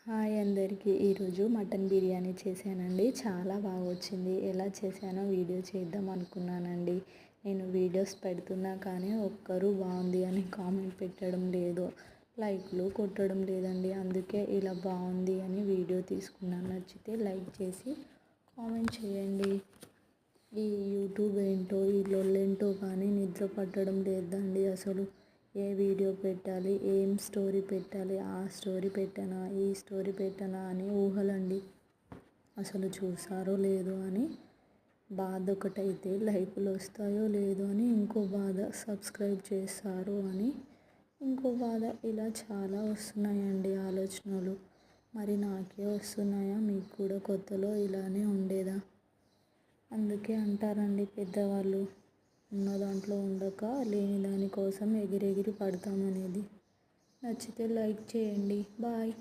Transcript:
Hi అందరికీ. ఈరోజు mutton biryani చేశానండి. చాలా బాగా వచ్చింది. ఎలా చేశానో వీడియో చేద్దాం అనుకున్నానండి. నేను వీడియోస్ పెడుతున్నా కానీ ఒక్కరు బాగుంది అని కామెంట్ పెట్టడం లేదు, లైక్లు కొట్టడం లేదండి. అందుకే ఇలా బాగుంది అని వీడియో తీసుకున్నాను. నచ్చితే లైక్ చేసి కామెంట్ చేయండి. ఈ యూట్యూబ్ ఏంటో ఈ లొల్లేంటో కానీ నిద్ర పట్టడం లేదండి. అసలు ఏ వీడియో పెట్టాలి, ఏం స్టోరీ పెట్టాలి, ఆ స్టోరీ పెట్టనా ఈ స్టోరీ పెట్టనా అని ఊహలండి. అసలు చూసారో లేదో అని బాధ ఒకటైతే, లైకులు వస్తాయో లేదో అని ఇంకో బాధ, సబ్స్క్రైబ్ చేస్తారో అని ఇంకో బాధ. ఇలా చాలా వస్తున్నాయండి ఆలోచనలు. మరి నాకే వస్తున్నాయా? మీకు కూడా కొత్తలో ఇలానే ఉండేదా? అందుకే అంటారండి పెద్దవాళ్ళు, ఉన్న దాంట్లో ఉండక లేని దానికోసం ఎగిరెగిరి పడతామనేది. నచ్చితే లైక్ చేయండి. బాయ్.